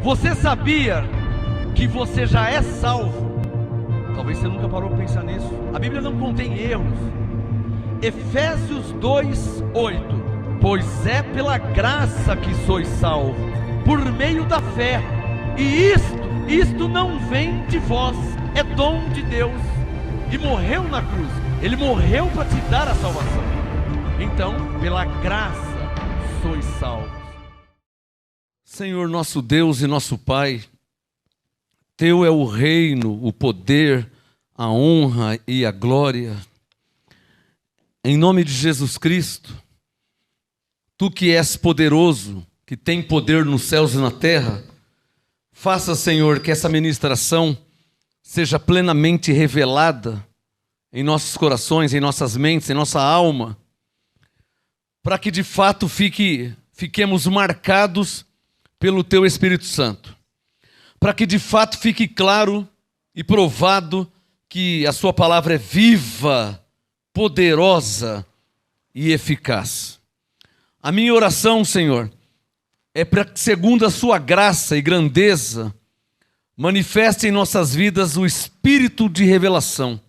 Você sabia que você já é salvo? Talvez você nunca parou para pensar nisso. A Bíblia não contém erros. Efésios 2:8. Pois é pela graça que sois salvos, por meio da fé. E isto não vem de vós, é dom de Deus. E morreu na cruz. Ele morreu para te dar a salvação. Então, pela graça sois salvos. Senhor nosso Deus e nosso Pai, Teu é o reino, o poder, a honra e a glória. Em nome de Jesus Cristo, Tu que és poderoso, que tem poder nos céus e na terra, faça, Senhor, que essa ministração seja plenamente revelada em nossos corações, em nossas mentes, em nossa alma, para que de fato fiquemos marcados pelo Teu Espírito Santo, para que de fato fique claro e provado que a Sua palavra é viva, poderosa e eficaz. A minha oração, Senhor, é para que, segundo a Sua graça e grandeza, manifeste em nossas vidas o espírito de revelação,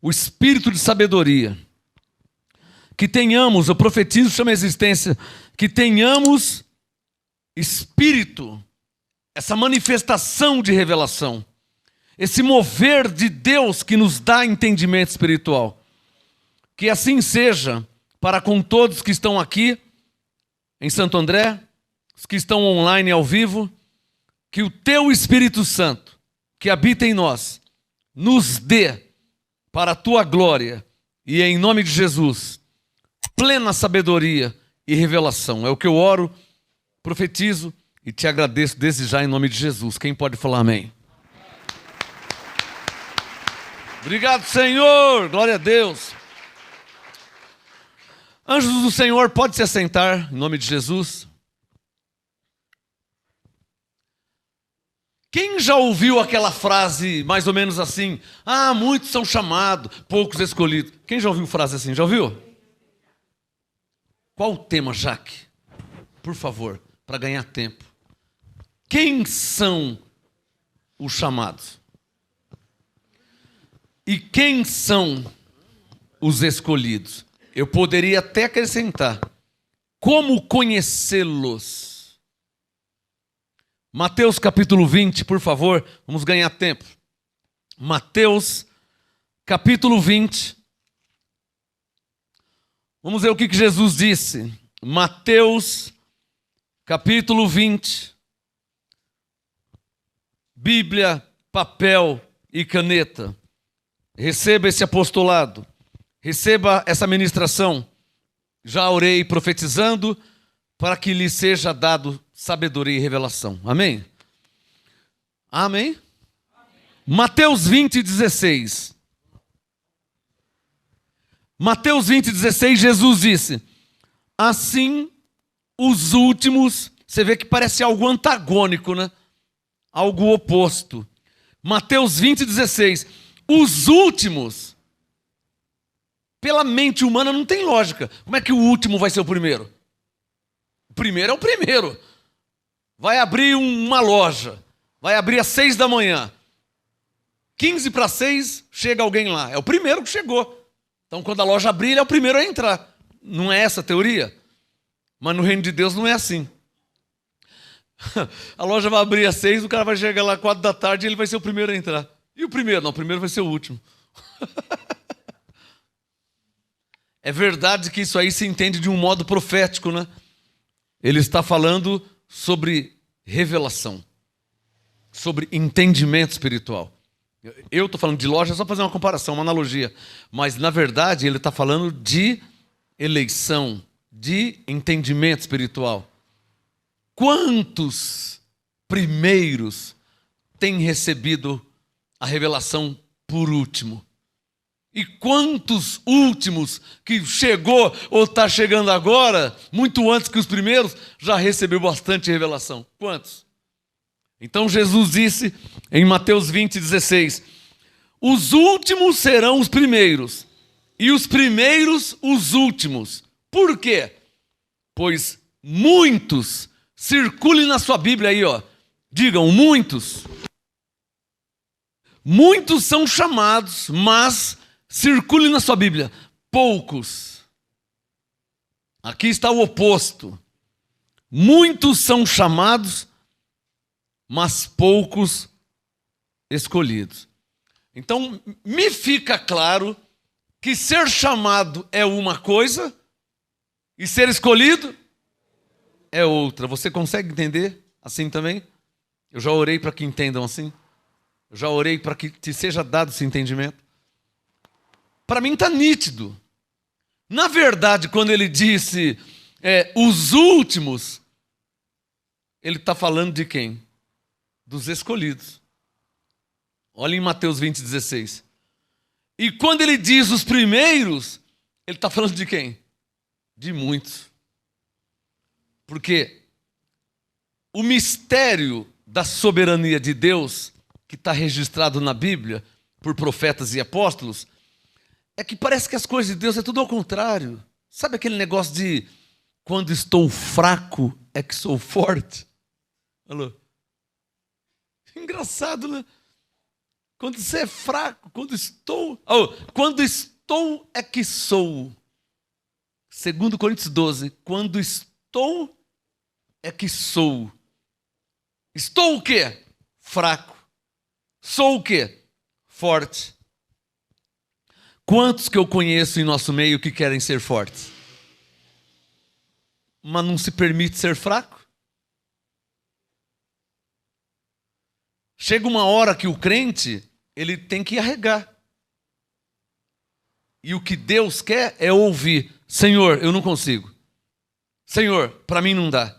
o espírito de sabedoria. Que tenhamos, eu profetizo, chama a existência, que tenhamos espírito, essa manifestação de revelação, esse mover de Deus que nos dá entendimento espiritual. Que assim seja para com todos que estão aqui em Santo André, os que estão online ao vivo, que o Teu Espírito Santo, que habita em nós, nos dê para a Tua glória e em nome de Jesus, plena sabedoria e revelação. É o que eu oro, profetizo e te agradeço desde já em nome de Jesus. Quem pode falar amém? Obrigado, Senhor. Glória a Deus. Anjos do Senhor, pode se assentar em nome de Jesus. Quem já ouviu aquela frase mais ou menos assim? Ah, muitos são chamados, poucos escolhidos. Quem já ouviu frase assim? Já ouviu? Qual o tema, Jaque? Por favor, para ganhar tempo. Quem são os chamados? E quem são os escolhidos? Eu poderia até acrescentar, como conhecê-los? Mateus capítulo 20, por favor, vamos ganhar tempo. Mateus capítulo 20. Vamos ver o que Jesus disse. Mateus capítulo 20. Bíblia, papel e caneta. Receba esse apostolado. Receba essa ministração. Já orei profetizando para que lhe seja dado sabedoria e revelação. Amém? Amém? Mateus 20, 16. Mateus 20, 16, Jesus disse: assim os últimos, você vê que parece algo antagônico, né? Algo oposto. Mateus 20, 16. Os últimos, pela mente humana não tem lógica. Como é que o último vai ser o primeiro? O primeiro é o primeiro. Vai abrir uma loja. Vai abrir às 6 da manhã. 15 para 6, chega alguém lá. É o primeiro que chegou. Então, quando a loja abrir, ele é o primeiro a entrar. Não é essa a teoria? Mas no reino de Deus não é assim. A loja vai abrir às 6, o cara vai chegar lá às 4 da tarde e ele vai ser o primeiro a entrar. E o primeiro? Não, o primeiro vai ser o último. É verdade que isso aí se entende de um modo profético, né? Ele está falando sobre revelação, sobre entendimento espiritual. Eu estou falando de loja só para fazer uma comparação, uma analogia. Mas, na verdade, ele está falando de eleição, de entendimento espiritual. Quantos primeiros têm recebido a revelação por último? E quantos últimos que chegou ou está chegando agora, muito antes que os primeiros, já recebeu bastante revelação? Quantos? Então Jesus disse em Mateus 20, 16: os últimos serão os primeiros, e os primeiros os últimos. Por quê? Pois muitos, circule na sua Bíblia aí, ó, Digam, muitos. Muitos são chamados, mas circule na sua Bíblia, poucos. Aqui está o oposto. Muitos são chamados, mas poucos escolhidos. Então, me fica claro que ser chamado é uma coisa e ser escolhido é outra. Você consegue entender assim também? Eu já orei para que entendam assim. Eu já orei para que te seja dado esse entendimento. Para mim está nítido. Na verdade, quando ele disse os últimos, ele está falando de quem? Dos escolhidos. Olha em Mateus 20:16. E quando ele diz os primeiros, ele está falando de quem? De muitos. Porque o mistério da soberania de Deus, que está registrado na Bíblia por profetas e apóstolos, é que parece que as coisas de Deus é tudo ao contrário. Sabe aquele negócio de quando estou fraco é que sou forte? Alô? Engraçado, né? Quando você é fraco, quando estou é que sou. 2 Coríntios 12, quando estou é que sou. Estou o quê? Fraco. Sou o quê? Forte. Quantos que eu conheço em nosso meio que querem ser fortes, mas não se permite ser fraco? Chega uma hora que o crente, ele tem que arregar. E o que Deus quer é ouvir: Senhor, eu não consigo. Senhor, para mim não dá.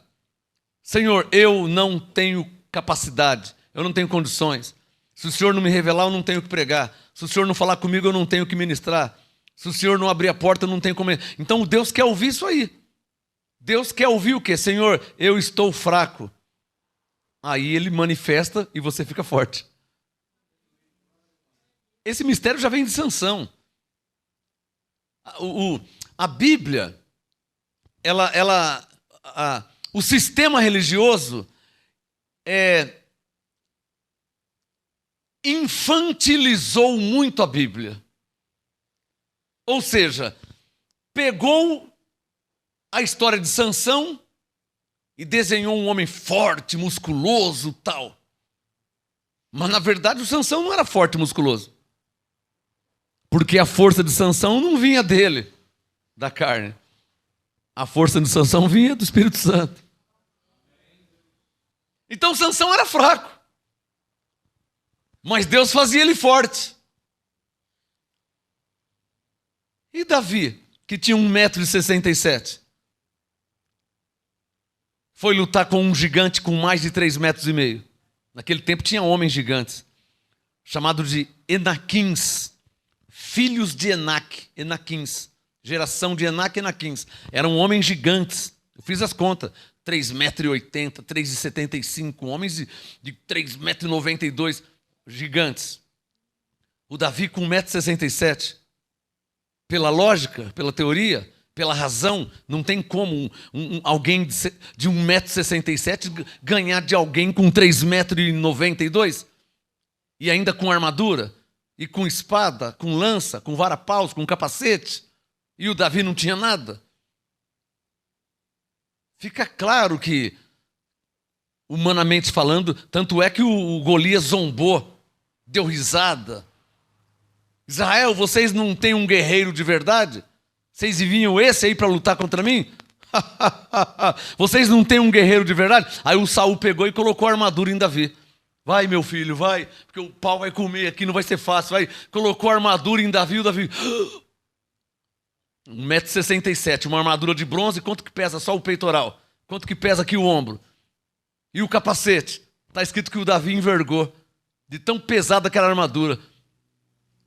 Senhor, eu não tenho capacidade, eu não tenho condições. Se o Senhor não me revelar, eu não tenho o que pregar. Se o Senhor não falar comigo, eu não tenho o que ministrar. Se o Senhor não abrir a porta, eu não tenho como... Então Deus quer ouvir isso aí. Deus quer ouvir o quê? Senhor, eu estou fraco. Aí ele manifesta e você fica forte. Esse mistério já vem de Sansão. A Bíblia, o sistema religioso infantilizou muito a Bíblia. Ou seja, pegou a história de Sansão e desenhou um homem forte, musculoso, tal. Mas na verdade o Sansão não era forte e musculoso. Porque a força de Sansão não vinha dele, da carne. A força de Sansão vinha do Espírito Santo. Então Sansão era fraco. Mas Deus fazia ele forte. E Davi, que tinha 1,67 m, foi lutar com um gigante com mais de 3,5 metros. Naquele tempo tinha homens gigantes, chamados de Enaquins, filhos de Enaque, Enaquins, geração de Enaque, Enaquins. Eram homens gigantes, eu fiz as contas, 3,80 m, 3,75 m, homens de 3,92 m, gigantes. O Davi com 1,67 m, pela lógica, pela teoria, pela razão, não tem como alguém de 1,67 m ganhar de alguém com 3,92 m, e ainda com armadura, e com espada, com lança, com vara-paus, com capacete, e o Davi não tinha nada. Fica claro que, humanamente falando, tanto é que o Golias zombou, deu risada. Israel, vocês não têm um guerreiro de verdade? Vocês enviam esse aí para lutar contra mim? Vocês não têm um guerreiro de verdade? Aí o Saul pegou e colocou a armadura em Davi. Vai, meu filho, vai, porque o pau vai comer aqui, não vai ser fácil. Vai. Colocou a armadura em Davi, o Davi... 1,67 m, uma armadura de bronze, quanto que pesa só o peitoral? Quanto que pesa aqui o ombro? E o capacete? Está escrito que o Davi envergou, de tão pesada aquela armadura.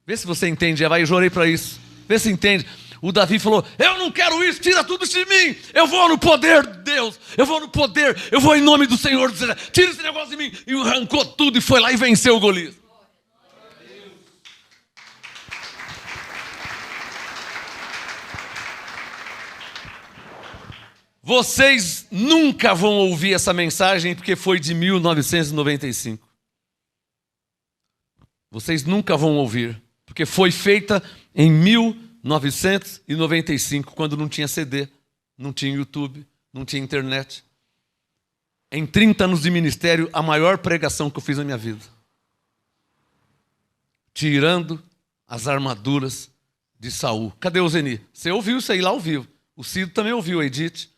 Vê se você entende, vai, eu jorei para isso. Vê se entende. O Davi falou: eu não quero isso, tira tudo isso de mim. Eu vou no poder de Deus, eu vou no poder, eu vou em nome do Senhor. Tira esse negócio de mim. E arrancou tudo e foi lá e venceu o Golias. Vocês nunca vão ouvir essa mensagem porque foi de 1995. Vocês nunca vão ouvir, porque foi feita em 1995, quando não tinha CD, não tinha YouTube, não tinha internet. Em 30 anos de ministério, a maior pregação que eu fiz na minha vida. Tirando as armaduras de Saul. Cadê o Zeni? Você ouviu isso aí lá ao vivo. O Cido também ouviu, a Edith.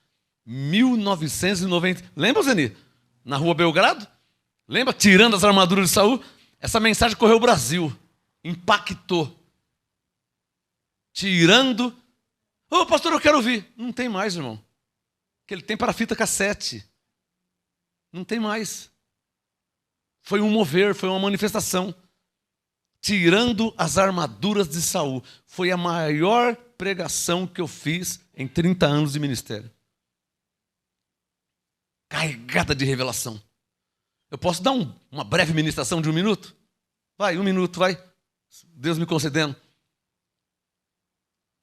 1990. Lembra, Zeni? Na rua Belgrado? Lembra? Tirando as armaduras de Saul? Essa mensagem correu o Brasil. Impactou. Tirando. Ô, pastor, eu quero ouvir. Não tem mais, irmão. Que ele tem para fita cassete. Não tem mais. Foi um mover, foi uma manifestação. Tirando as armaduras de Saul. Foi a maior pregação que eu fiz em 30 anos de ministério. Carregada de revelação. Eu posso dar uma breve ministração de 1 minuto? Vai, 1 minuto, vai. Deus me concedendo.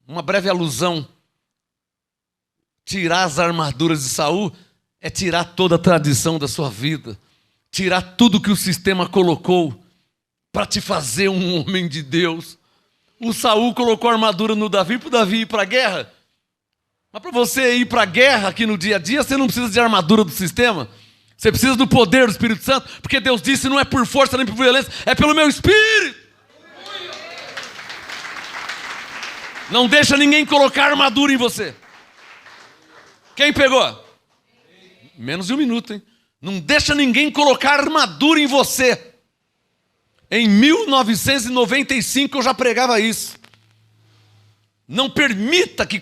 Uma breve alusão. Tirar as armaduras de Saul é tirar toda a tradição da sua vida. Tirar tudo que o sistema colocou para te fazer um homem de Deus. O Saul colocou a armadura no Davi para o Davi ir para a guerra. Mas para você ir para a guerra aqui no dia a dia, você não precisa de armadura do sistema. Você precisa do poder do Espírito Santo, porque Deus disse, não é por força nem por violência, é pelo meu Espírito. Não deixa ninguém colocar armadura em você. Quem pegou? Menos de 1 minuto, hein? Não deixa ninguém colocar armadura em você. Em 1995 eu já pregava isso. Não permita que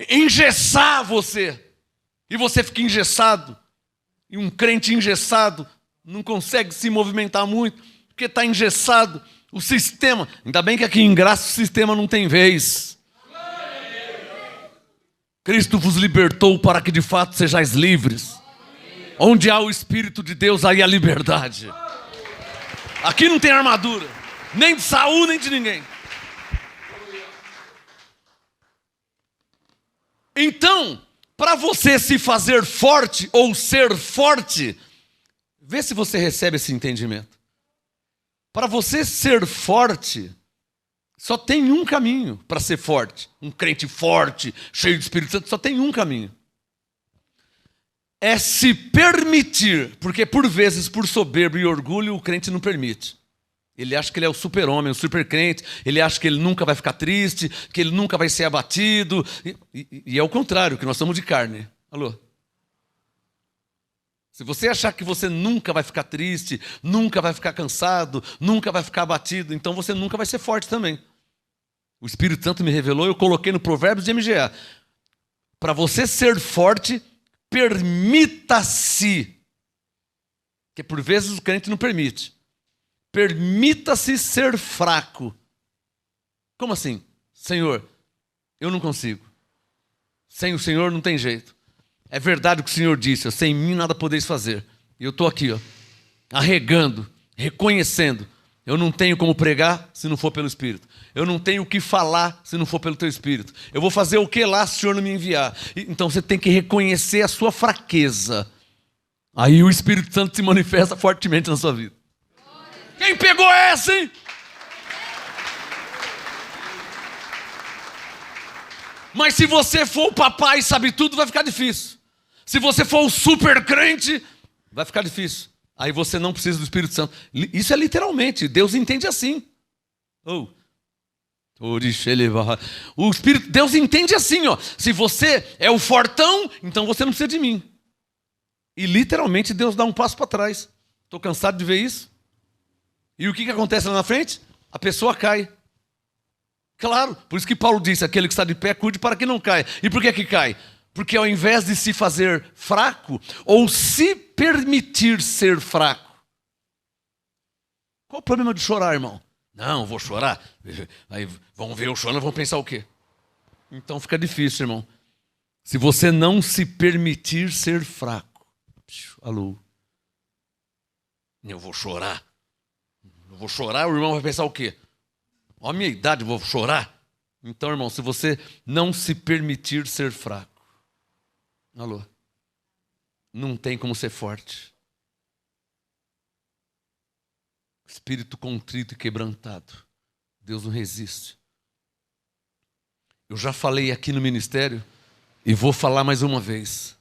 engessar você. E você fica engessado. E um crente engessado não consegue se movimentar muito, porque está engessado. O sistema, ainda bem que aqui em Graça o sistema não tem vez. Cristo vos libertou para que de fato sejais livres. Onde há o Espírito de Deus, aí há liberdade. Aqui não tem armadura, nem de Saul, nem de ninguém. Então, para você se fazer forte ou ser forte, vê se você recebe esse entendimento. Para você ser forte, só tem um caminho para ser forte. Um crente forte, cheio de Espírito Santo, só tem um caminho. É se permitir, porque por vezes, por soberba e orgulho, o crente não permite. Ele acha que ele é o super-homem, o super-crente, ele acha que ele nunca vai ficar triste, que ele nunca vai ser abatido. E é o contrário, que nós somos de carne. Alô? Se você achar que você nunca vai ficar triste, nunca vai ficar cansado, nunca vai ficar abatido, então você nunca vai ser forte também. O Espírito Santo me revelou, eu coloquei no Provérbios de MGA. Para você ser forte, permita-se. Porque por vezes o crente não permite. Permita-se ser fraco. Como assim? Senhor, eu não consigo. Sem o Senhor não tem jeito. É verdade o que o Senhor disse, sem mim nada podeis fazer. E eu estou aqui, arregando, reconhecendo. Eu não tenho como pregar se não for pelo Espírito. Eu não tenho o que falar se não for pelo Teu Espírito. Eu vou fazer o que lá se o Senhor não me enviar? Então você tem que reconhecer a sua fraqueza. Aí o Espírito Santo se manifesta fortemente na sua vida. Quem pegou essa, hein? Mas se você for o papai e sabe tudo, vai ficar difícil. Se você for o super crente, vai ficar difícil. Aí você não precisa do Espírito Santo. Isso é literalmente, Deus entende assim. O Espírito, Deus entende assim, Se você é o fortão, então você não precisa de mim. E literalmente Deus dá um passo para trás. Estou cansado de ver isso. E o que acontece lá na frente? A pessoa cai. Claro, por isso que Paulo disse, aquele que está de pé, cuide para que não caia. E por que cai? Porque ao invés de se fazer fraco, ou se permitir ser fraco. Qual o problema de chorar, irmão? Não, vou chorar. Aí vão ver eu chorando, vão pensar o quê? Então fica difícil, irmão. Se você não se permitir ser fraco. Alô? Eu vou chorar. Eu vou chorar, o irmão vai pensar o quê? Olha a minha idade, vou chorar. Então, irmão, se você não se permitir ser fraco, Alô? Não tem como ser forte. Espírito contrito e quebrantado, Deus não resiste. Eu já falei aqui no ministério e vou falar mais uma vez.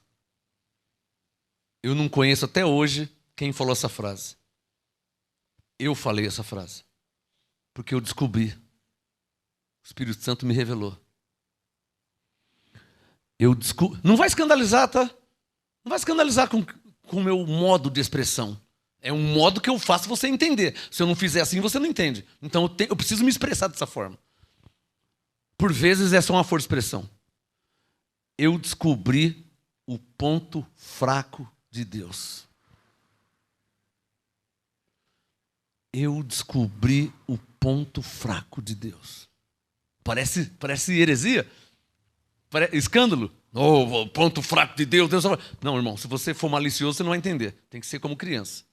Eu não conheço até hoje quem falou essa frase. Eu falei essa frase, porque eu descobri. O Espírito Santo me revelou. Não vai escandalizar, tá? Não vai escandalizar com o meu modo de expressão. É um modo que eu faço você entender. Se eu não fizer assim, você não entende. Então eu preciso me expressar dessa forma. Por vezes é só uma força de expressão. Eu descobri o ponto fraco de Deus. Eu descobri o ponto fraco de Deus. Parece heresia? Escândalo? Oh, ponto fraco de Deus. Não, irmão, se você for malicioso, você não vai entender. Tem que ser como criança.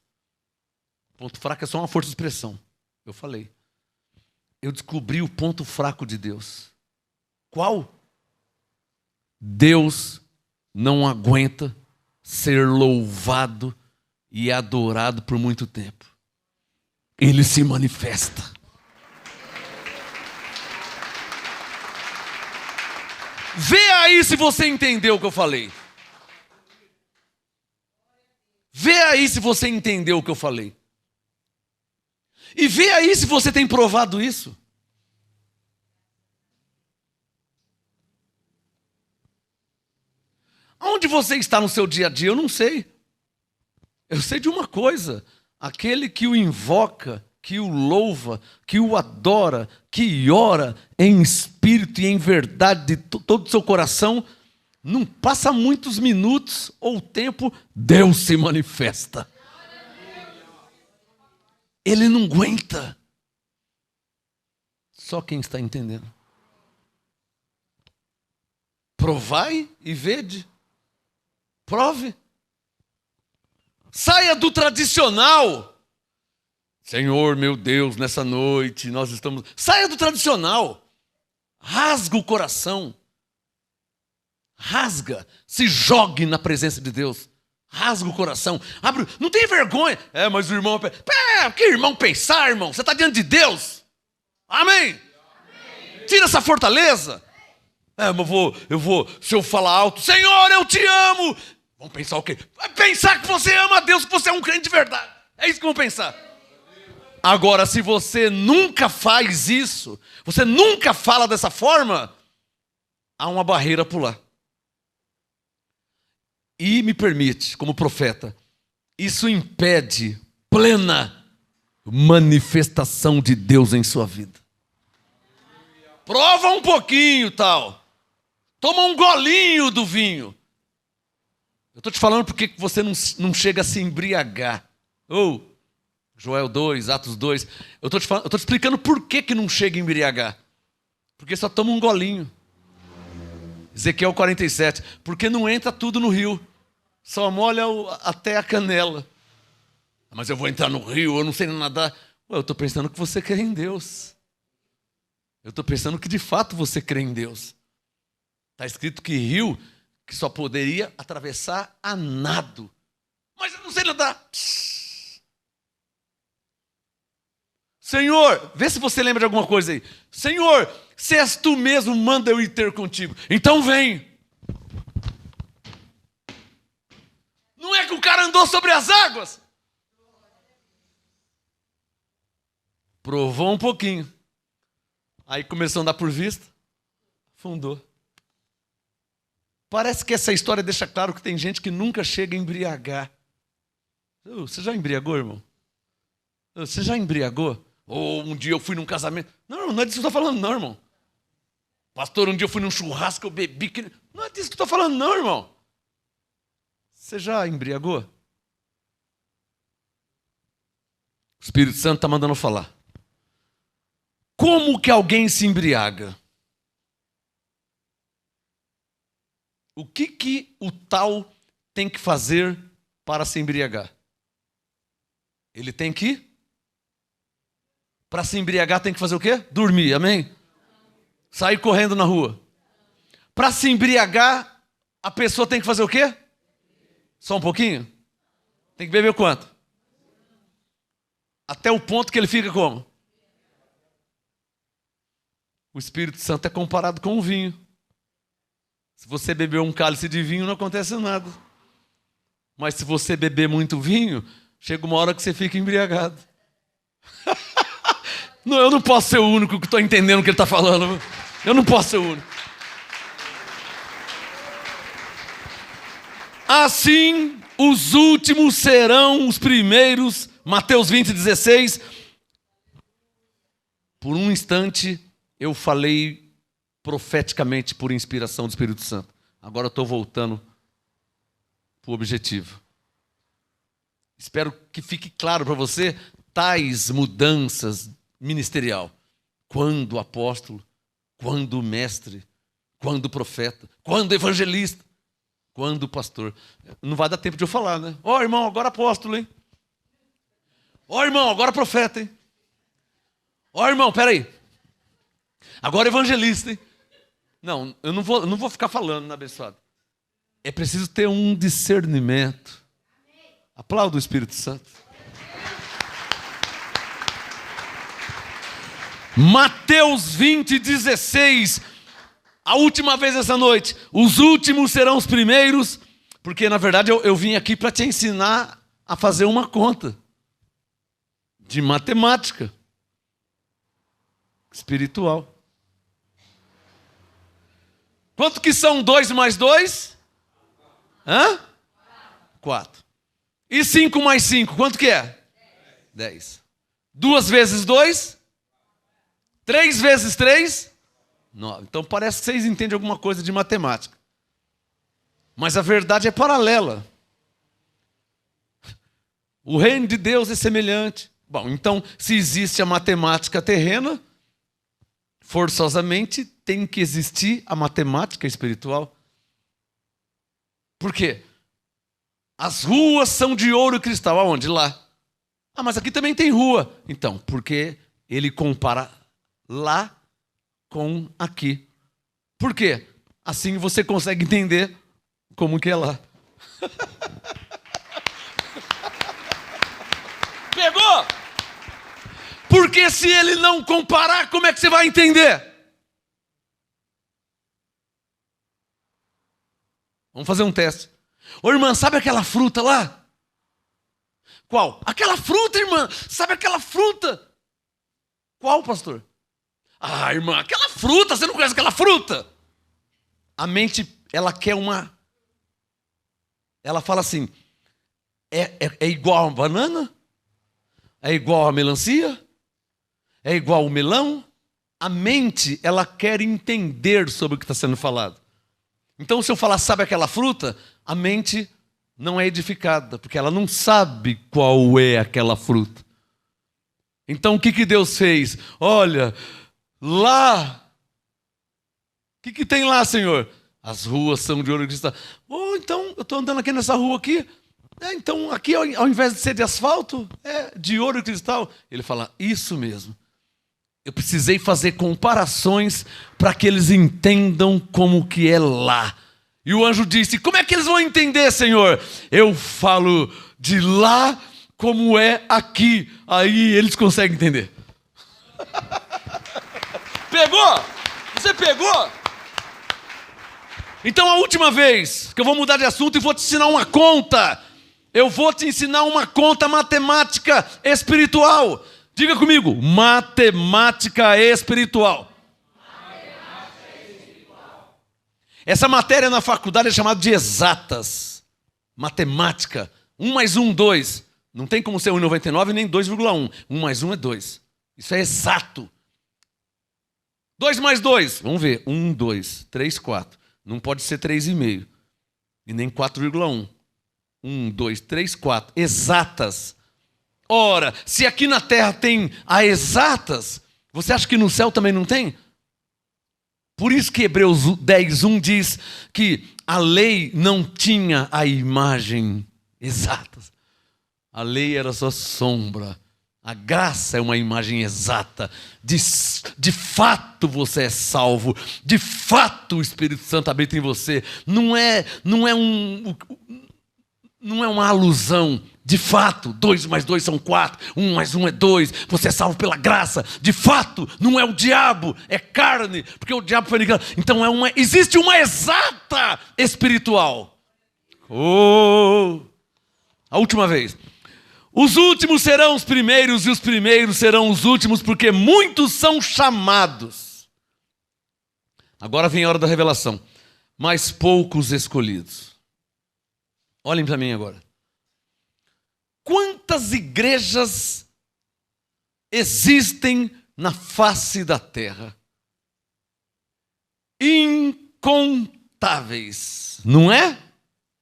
Ponto fraco é só uma força de expressão. Eu falei. Eu descobri o ponto fraco de Deus. Qual? Deus não aguenta ser louvado e adorado por muito tempo. Ele se manifesta. Vê aí se você entendeu o que eu falei. Vê aí se você entendeu o que eu falei. E vê aí se você tem provado isso. Onde você está no seu dia a dia, eu não sei. Eu sei de uma coisa. Aquele que o invoca, que o louva, que o adora, que ora em espírito e em verdade de todo o seu coração, não passa muitos minutos ou tempo, Deus se manifesta. Ele não aguenta. Só quem está entendendo. Provai e vede. Prove. Saia do tradicional. Senhor, meu Deus, nessa noite nós estamos... Saia do tradicional. Rasga o coração. Rasga. Se jogue na presença de Deus. Rasga o coração. Abre. Não tem vergonha. Mas o irmão... Que irmão pensar, irmão? Você está diante de Deus. Amém? Tira essa fortaleza. Se eu falar alto, Senhor, eu te amo. Vão pensar o quê? Vai pensar que você ama a Deus, que você é um crente de verdade. É isso que vão pensar. Agora, se você nunca faz isso, você nunca fala dessa forma, há uma barreira a pular. E me permite, como profeta, isso impede plena manifestação de Deus em sua vida. Prova um pouquinho, tal. Toma um golinho do vinho. Eu estou te falando porque você não chega a se embriagar. Joel 2, Atos 2. Eu estou te explicando por que não chega a embriagar. Porque só toma um golinho. Ezequiel 47. Porque não entra tudo no rio. Só molha até a canela. Mas eu vou entrar no rio, eu não sei nadar. Eu estou pensando que você crê em Deus. Eu estou pensando que de fato você crê em Deus. Está escrito que rio que só poderia atravessar a nado. Mas eu não sei nadar. Senhor, vê se você lembra de alguma coisa aí. Senhor, se és tu mesmo, manda eu ir ter contigo. Então vem. Não é que o cara andou sobre as águas? Provou um pouquinho. Aí começou a andar por vista. Afundou. Parece que essa história deixa claro que tem gente que nunca chega a embriagar. Você já embriagou, irmão? Você já embriagou? Ou um dia eu fui num casamento. Não é disso que eu estou falando, não, irmão. Pastor, um dia eu fui num churrasco, eu bebi. Não é disso que eu estou falando, não, irmão. Você já embriagou? O Espírito Santo está mandando falar. Como que alguém se embriaga? O que o tal tem que fazer para se embriagar? Ele tem que... Para se embriagar tem que fazer o quê? Dormir, amém? Sair correndo na rua. Para se embriagar, a pessoa tem que fazer o quê? Só um pouquinho? Tem que beber quanto? Até o ponto que ele fica como? O Espírito Santo é comparado com o vinho. Se você beber um cálice de vinho, não acontece nada. Mas se você beber muito vinho, chega uma hora que você fica embriagado. Não, eu não posso ser o único que estou entendendo o que ele está falando. Eu não posso ser o único. Assim, os últimos serão os primeiros. Mateus 20:16. Por um instante, eu falei profeticamente por inspiração do Espírito Santo. Agora eu estou voltando para o objetivo. Espero que fique claro para você tais mudanças ministerial. Quando apóstolo, quando mestre, quando profeta, quando evangelista, quando pastor. Não vai dar tempo de eu falar, né? Ó, irmão, agora apóstolo, hein? Ó, irmão, agora profeta, hein? Ó, irmão, peraí. Agora evangelista, hein? Não, eu não vou ficar falando, né, abençoado? É preciso ter um discernimento. Aplauda o Espírito Santo. Mateus 20:16. A última vez essa noite. Os últimos serão os primeiros. Porque na verdade eu vim aqui para te ensinar a fazer uma conta de matemática espiritual. Quanto que são 2 mais 2? 4. E 5 mais 5, quanto que é? 10. 2 vezes 2? 3 vezes 3? 9. Então parece que vocês entendem alguma coisa de matemática. Mas a verdade é paralela. O reino de Deus é semelhante. Bom, então, se existe a matemática terrena, forçosamente tem que existir a matemática espiritual. Por quê? As ruas são de ouro e cristal. Aonde? Lá. Ah, mas aqui também tem rua. Então, porque ele compara lá com aqui. Por quê? Assim você consegue entender como que é lá. Pegou? Porque se ele não comparar, como é que você vai entender? Vamos fazer um teste. Ô irmã, sabe aquela fruta lá? Qual? Aquela fruta, irmã. Sabe aquela fruta? Qual, pastor? Ah, irmã, aquela fruta. Você não conhece aquela fruta? A mente, ela quer uma... Ela fala assim, é igual a banana? É igual a melancia? É igual o melão? A mente, ela quer entender sobre o que está sendo falado. Então, se eu falar, sabe aquela fruta? A mente não é edificada, porque ela não sabe qual é aquela fruta. Então, o que Deus fez? Olha, lá, o que tem lá, Senhor? As ruas são de ouro e cristal. Oh, então, eu estou andando aqui nessa rua aqui. Então, aqui, ao invés de ser de asfalto, é de ouro e cristal. Ele fala, isso mesmo. Eu precisei fazer comparações para que eles entendam como que é lá. E o anjo disse, como é que eles vão entender, Senhor? Eu falo de lá como é aqui. Aí eles conseguem entender. Pegou? Você pegou? Então a última vez que eu vou mudar de assunto e vou te ensinar uma conta. Eu vou te ensinar uma conta matemática espiritual. Diga comigo, matemática espiritual. Essa matéria na faculdade é chamada de exatas. Matemática. 1 mais 1, 2. Não tem como ser 1,99 nem 2,1. 1 mais 1 é 2. Isso é exato. 2 mais 2. Vamos ver. 1, 2, 3, 4. Não pode ser 3,5. E nem 4,1. 1, 2, 3, 4. Exatas. Ora, se aqui na terra tem a exatas, você acha que no céu também não tem? Por isso que Hebreus 10:1 diz que a lei não tinha a imagem exata. A lei era só sombra. A graça é uma imagem exata. De fato você é salvo. De fato o Espírito Santo habita em você. Não é uma alusão. De fato, 2 mais 2 são 4. 1 mais 1 é 2. Você é salvo pela graça. De fato, não é o diabo, é carne. Porque o diabo foi ligado. Então existe uma exata espiritual. A última vez. Os últimos serão os primeiros e os primeiros serão os últimos, porque muitos são chamados. Agora vem a hora da revelação. Mas poucos escolhidos. Olhem para mim agora. Quantas igrejas existem na face da terra? Incontáveis. Não é?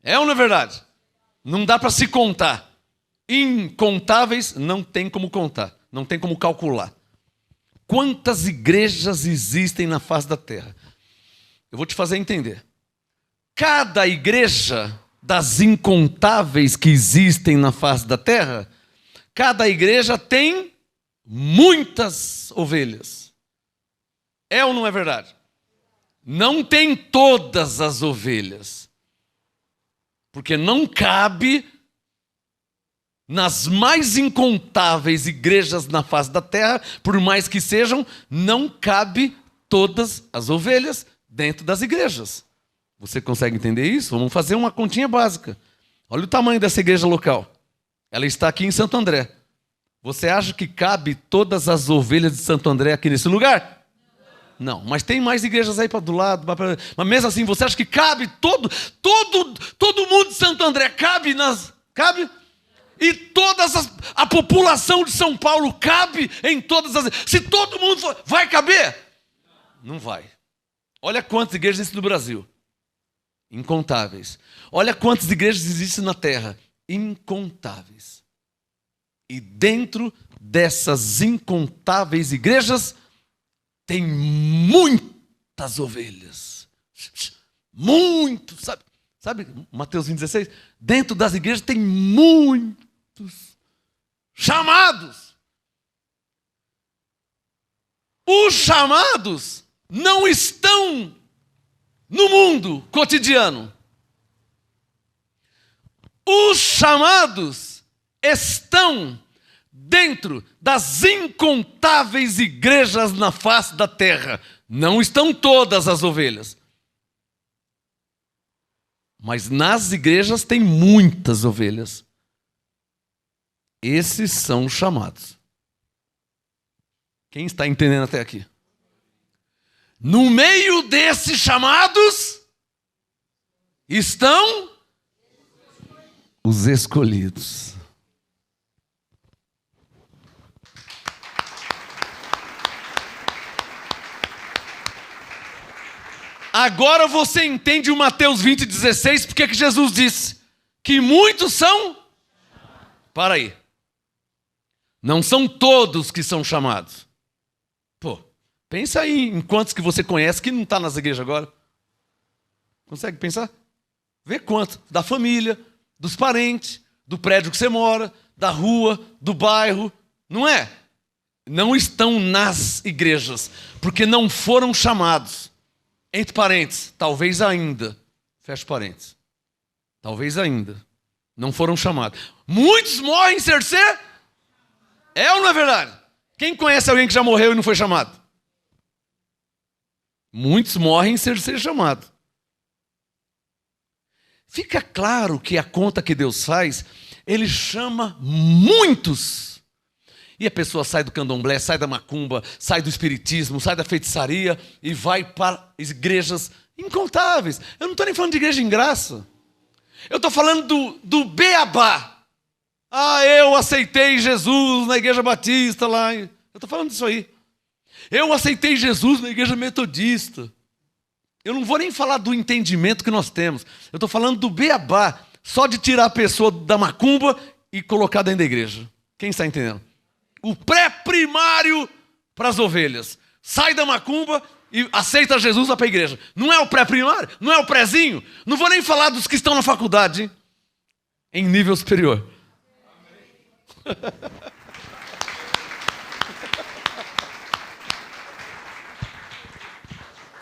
É ou não é verdade? Não dá para se contar. Incontáveis, não tem como contar, não tem como calcular. Quantas igrejas existem na face da terra? Eu vou te fazer entender. Cada igreja das incontáveis que existem na face da terra, cada igreja tem muitas ovelhas. É ou não é verdade? Não tem todas as ovelhas. Porque não cabe nas mais incontáveis igrejas na face da terra, por mais que sejam, não cabe todas as ovelhas dentro das igrejas. Você consegue entender isso? Vamos fazer uma continha básica. Olha o tamanho dessa igreja local. Ela está aqui em Santo André. Você acha que cabe todas as ovelhas de Santo André aqui nesse lugar? Não, mas tem mais igrejas aí para do lado. Mas mesmo assim, você acha que cabe todo mundo de Santo André? Cabe? E a população de São Paulo cabe em todas as... Se todo mundo for, vai caber? Não vai. Olha quantas igrejas existem no Brasil. Incontáveis. Olha quantas igrejas existem na terra. Incontáveis. E dentro dessas incontáveis igrejas tem muitas ovelhas. Muito, sabe Mateus 20,16? Dentro das igrejas tem muitos chamados. Os chamados não estão no mundo cotidiano. Os chamados estão dentro das incontáveis igrejas na face da terra. Não estão todas as ovelhas. Mas nas igrejas tem muitas ovelhas. Esses são os chamados. Quem está entendendo até aqui? No meio desses chamados estão os escolhidos. Agora você entende o Mateus 20,16, porque que Jesus disse que muitos são... Para aí. Não são todos que são chamados. Pô, pensa aí em quantos que você conhece que não está nas igrejas agora. Consegue pensar? Vê quanto. Da família, dos parentes, do prédio que você mora, da rua, do bairro. Não é? Não estão nas igrejas, porque não foram chamados. Entre parênteses, talvez ainda. Fecha parênteses. Talvez ainda. Não foram chamados. Muitos morrem sem ser. É ou não é verdade? Quem conhece alguém que já morreu e não foi chamado? Muitos morrem sem ser chamado. Fica claro que a conta que Deus faz, Ele chama muitos. E a pessoa sai do candomblé, sai da macumba, sai do espiritismo, sai da feitiçaria e vai para igrejas incontáveis. Eu não estou nem falando de igreja em graça. Eu estou falando do beabá. Eu aceitei Jesus na igreja batista lá. Eu estou falando disso aí. Eu aceitei Jesus na igreja metodista. Eu não vou nem falar do entendimento que nós temos. Eu estou falando do beabá, só de tirar a pessoa da macumba e colocar dentro da igreja. Quem está entendendo? O pré-primário para as ovelhas. Sai da macumba e aceita Jesus para a igreja. Não é o pré-primário? Não é o prézinho? Não vou nem falar dos que estão na faculdade, hein? Em nível superior.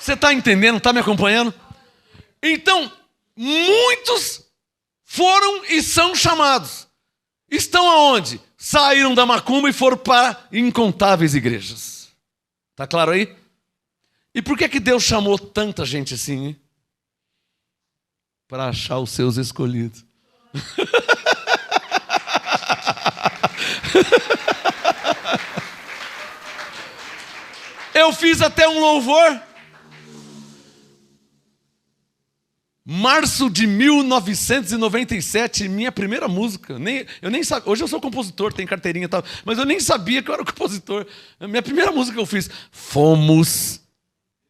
Você está entendendo? Está me acompanhando? Então, muitos foram e são chamados. Estão aonde? Saíram da macumba e foram para incontáveis igrejas. Está claro aí? E por que Deus chamou tanta gente assim, hein? Para achar os seus escolhidos. Eu fiz até um louvor. Março de 1997, minha primeira música. Eu nem sabia. Hoje eu sou compositor, tenho carteirinha e tal, mas eu nem sabia que eu era compositor. A minha primeira música que eu fiz. Fomos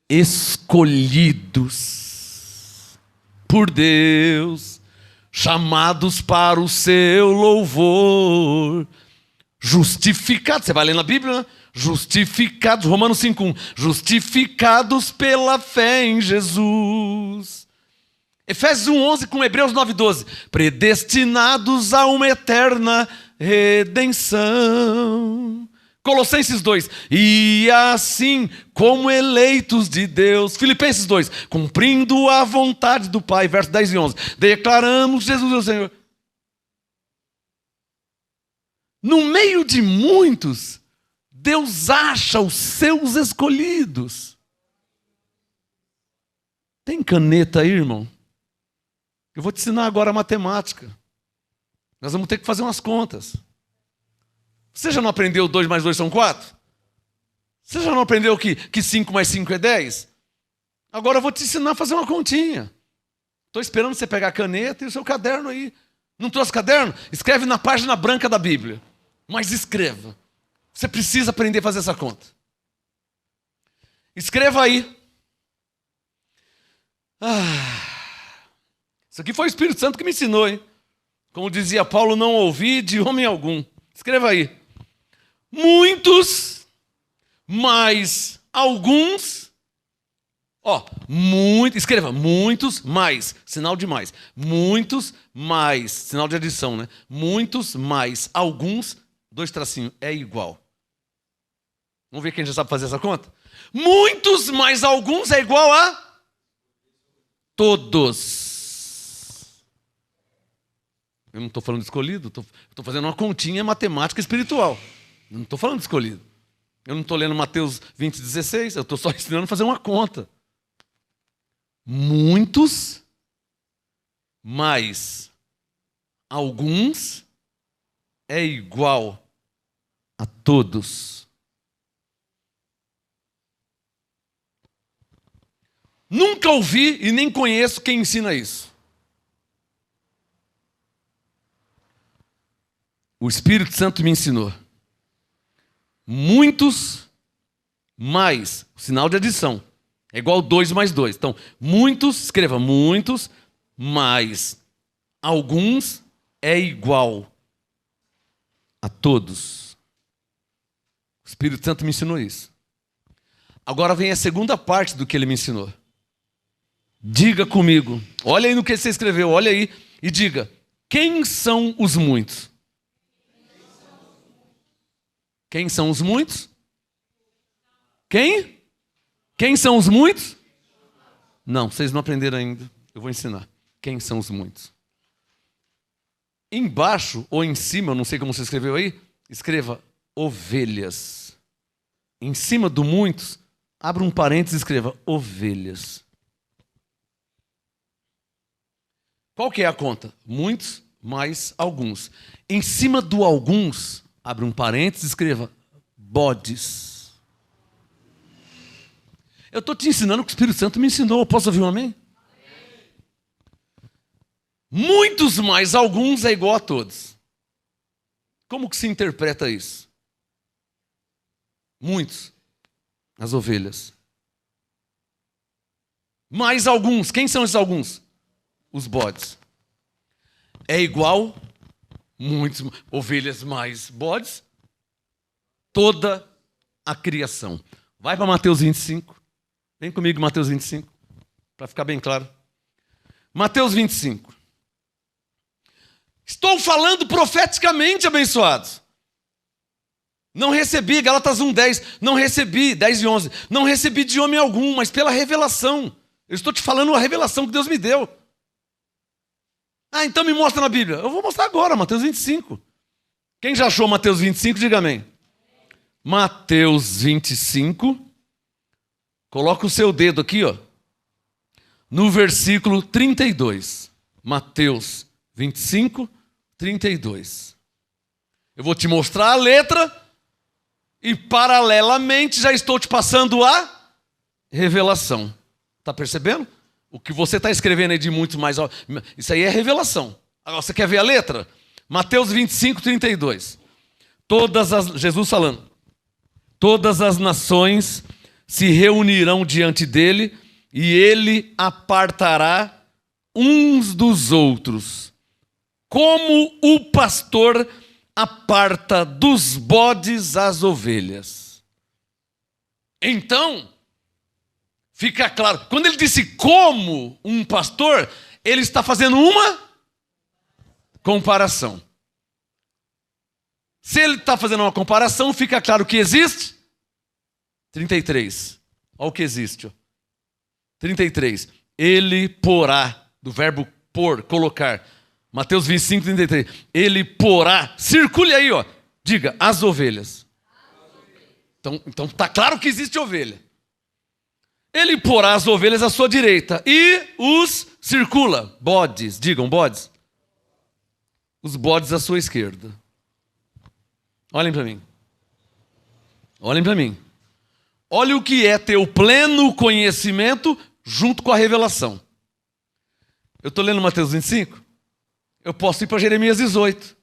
escolhidos por Deus, chamados para o seu louvor, justificados. Você vai ler na Bíblia, né? Justificados, Romanos 5:1. Justificados pela fé em Jesus. Efésios 1:11 com Hebreus 9:12. Predestinados a uma eterna redenção. Colossenses 2. E assim como eleitos de Deus. Filipenses 2. Cumprindo a vontade do Pai. Versos 10 e 11. Declaramos Jesus é o Senhor. No meio de muitos, Deus acha os seus escolhidos. Tem caneta aí, irmão? Eu vou te ensinar agora a matemática. Nós vamos ter que fazer umas contas. Você já não aprendeu 2 mais 2 são 4? Você já não aprendeu que 5 mais 5 é 10? Agora eu vou te ensinar a fazer uma continha. Estou esperando você pegar a caneta e o seu caderno aí. Não trouxe caderno? Escreve na página branca da Bíblia. Mas escreva. Você precisa aprender a fazer essa conta. Escreva aí. Isso aqui foi o Espírito Santo que me ensinou, hein? Como dizia Paulo, não ouvi de homem algum. Escreva aí. Muitos, mais alguns. Escreva. Muitos, mais. Sinal de mais. Muitos, mais. Sinal de adição, né? Muitos, mais. Alguns, 2 tracinhos. É igual. Vamos ver quem já sabe fazer essa conta? Muitos, mais alguns é igual a todos. Eu não estou falando de escolhido, estou fazendo uma continha matemática espiritual. Eu não estou falando de escolhido. Eu não estou lendo Mateus 20:16, eu estou só ensinando a fazer uma conta. Muitos, mais alguns, é igual a todos. Nunca ouvi e nem conheço quem ensina isso. O Espírito Santo me ensinou. Muitos mais, sinal de adição, é igual 2 mais 2. Então, muitos, escreva, muitos mais alguns é igual a todos. O Espírito Santo me ensinou isso. Agora vem a segunda parte do que ele me ensinou. Diga comigo, olha aí no que você escreveu, olha aí e diga, quem são os muitos? Quem são os muitos? Quem? Quem são os muitos? Não, vocês não aprenderam ainda. Eu vou ensinar. Quem são os muitos? Embaixo ou em cima, eu não sei como você escreveu aí, escreva ovelhas. Em cima do muitos, abra um parênteses e escreva ovelhas. Qual que é a conta? Muitos mais alguns. Em cima do alguns, abre um parênteses e escreva bodes. Eu estou te ensinando o que o Espírito Santo me ensinou. Posso ouvir um amém? Muitos mais alguns é igual a todos. Como que se interpreta isso? Muitos, as ovelhas. Mais alguns, quem são esses alguns? Os bodes. É igual, muitos, ovelhas mais bodes, toda a criação. Vai para Mateus 25. Vem comigo, Mateus 25, para ficar bem claro. Mateus 25. Estou falando profeticamente, abençoados. Não recebi, Gálatas 1:10, não recebi, 10 e 11, não recebi de homem algum, mas pela revelação. Eu estou te falando a revelação que Deus me deu. Ah, então me mostra na Bíblia. Eu vou mostrar agora, Mateus 25. Quem já achou Mateus 25, diga amém. Mateus 25, coloca o seu dedo aqui, ó, no versículo 32. Mateus 25, 32. Eu vou te mostrar a letra e paralelamente já estou te passando a revelação. Está percebendo? O que você está escrevendo aí de muito mais... Isso aí é revelação. Agora, você quer ver a letra? Mateus 25, 32. Jesus falando. Todas as nações se reunirão diante dele e ele apartará uns dos outros, como o pastor aparta dos bodes as ovelhas. Então, fica claro, quando ele disse como um pastor, ele está fazendo uma comparação. Se ele está fazendo uma comparação, fica claro que existe 33. Olha o que existe. Ó. 33. Ele porá, do verbo pôr, colocar. Mateus 25, 33. Ele porá, circule aí, ó. Diga, as ovelhas. Então está claro que existe ovelha. Ele porá as ovelhas à sua direita e os circula, bodes, digam bodes. Os bodes à sua esquerda. Olhem para mim. Olhem para mim. Olha o que é ter o pleno conhecimento junto com a revelação. Eu estou lendo Mateus 25. Eu posso ir para Jeremias 18.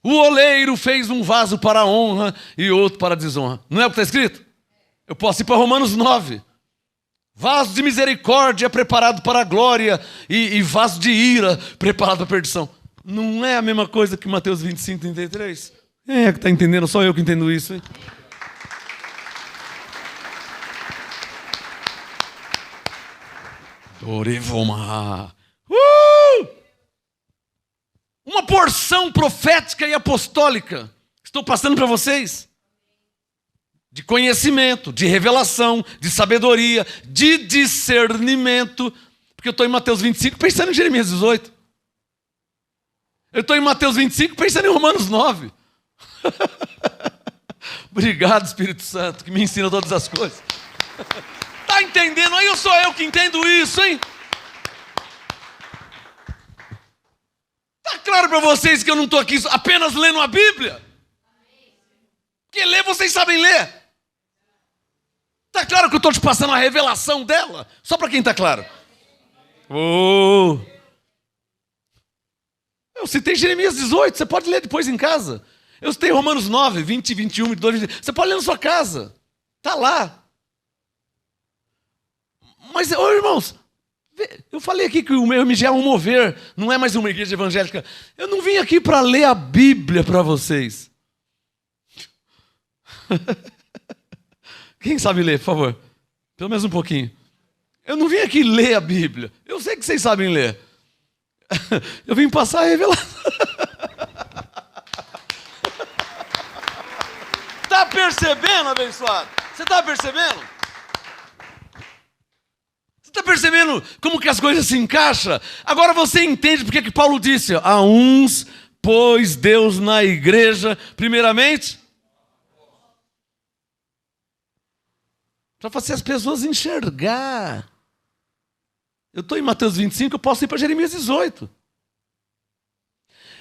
O oleiro fez um vaso para a honra e outro para a desonra. Não é o que está escrito? Eu posso ir para Romanos 9. Vaso de misericórdia preparado para a glória e vaso de ira preparado para a perdição. Não é a mesma coisa que Mateus 25, 33? É que está entendendo, só eu que entendo isso, hein? Uma porção profética e apostólica. Estou passando para vocês. De conhecimento, de revelação, de sabedoria, de discernimento. Porque eu estou em Mateus 25 pensando em Jeremias 18. Eu estou em Mateus 25 pensando em Romanos 9. Obrigado, Espírito Santo, que me ensina todas as coisas. Está entendendo? Aí sou eu que entendo isso, hein? Está claro para vocês que eu não estou aqui apenas lendo a Bíblia? Porque ler vocês sabem ler. Está claro que eu estou te passando a revelação dela? Só para quem está claro. Eu citei Jeremias 18, você pode ler depois em casa. Eu citei Romanos 9, 20, 21, 22, 23. Você pode ler na sua casa. Está lá. Mas, irmãos, eu falei aqui que o meu MG é um mover, não é mais uma igreja evangélica. Eu não vim aqui para ler a Bíblia para vocês. Quem sabe ler, por favor? Pelo menos um pouquinho. Eu não vim aqui ler a Bíblia. Eu sei que vocês sabem ler. Eu vim passar a revelação. Está percebendo, abençoado? Você está percebendo? Você está percebendo como que as coisas se encaixam? Agora você entende porque que Paulo disse: a uns pôs Deus na igreja, primeiramente, para fazer as pessoas enxergar. Eu estou em Mateus 25, eu posso ir para Jeremias 18.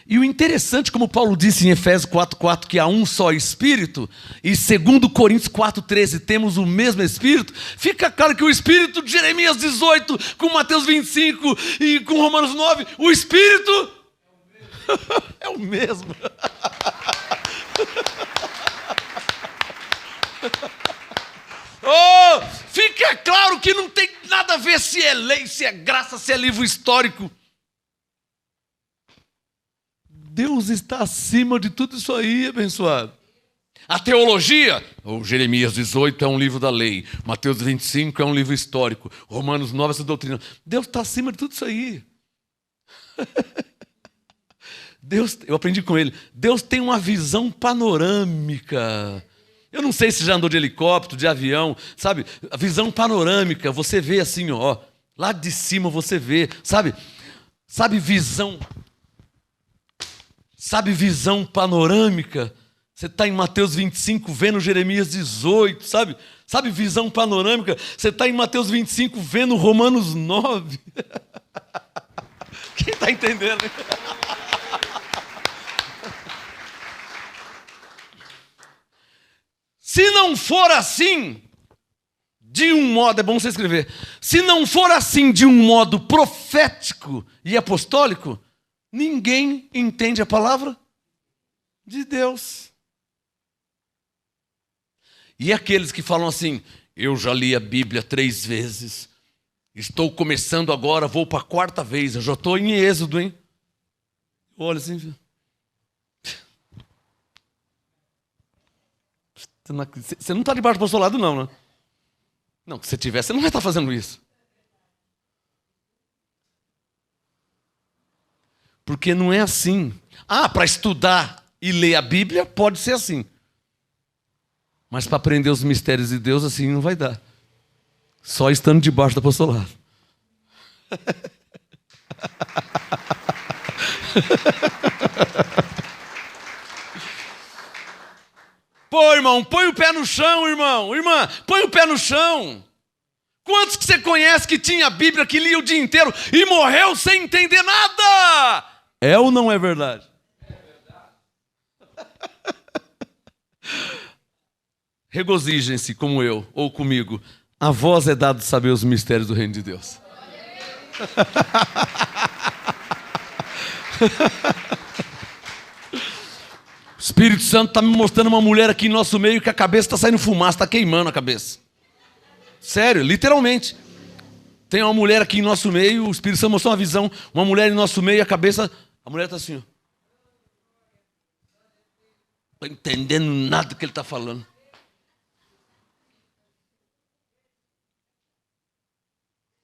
E o interessante, como Paulo disse em Efésios 4:4, que há um só Espírito, e 2 Coríntios 4:13, temos o mesmo Espírito, fica claro que o Espírito de Jeremias 18, com Mateus 25 e com Romanos 9, o Espírito é o mesmo. Fica claro que não tem nada a ver se é lei, se é graça, se é livro histórico. Deus está acima de tudo isso aí, abençoado. A teologia, Jeremias 18 é um livro da lei, Mateus 25 é um livro histórico, Romanos 9 é essa doutrina. Deus está acima de tudo isso aí. Deus, eu aprendi com ele, Deus tem uma visão panorâmica. Eu não sei se já andou de helicóptero, de avião, sabe? A visão panorâmica, você vê assim, ó, lá de cima você vê, sabe? Sabe visão panorâmica? Você está em Mateus 25 vendo Jeremias 18, sabe? Sabe visão panorâmica? Você está em Mateus 25 vendo Romanos 9. Quem está entendendo? Se não for assim, de um modo, é bom você escrever, se não for assim de um modo profético e apostólico, ninguém entende a palavra de Deus. E aqueles que falam assim, eu já li a Bíblia 3 vezes, estou começando agora, vou para a 4ª vez, eu já estou em Êxodo, hein? Olha assim, você não está debaixo do apostolado não, né? Não, se você tiver, você não vai estar fazendo isso. Porque não é assim. Para estudar e ler a Bíblia, pode ser assim. Mas para aprender os mistérios de Deus, assim não vai dar. Só estando debaixo do apostolado. Pô, irmão, põe o pé no chão, irmão. Irmã, põe o pé no chão. Quantos que você conhece que tinha a Bíblia, que lia o dia inteiro e morreu sem entender nada? É ou não é verdade? É verdade. Regozijem-se como eu ou comigo. A vós é dado saber os mistérios do reino de Deus. O Espírito Santo está me mostrando uma mulher aqui em nosso meio que a cabeça está saindo fumaça, está queimando a cabeça. Sério, literalmente. Tem uma mulher aqui em nosso meio, o Espírito Santo mostrou uma visão, uma mulher em nosso meio, a cabeça, a mulher está assim, ó. Não estou entendendo nada do que ele está falando.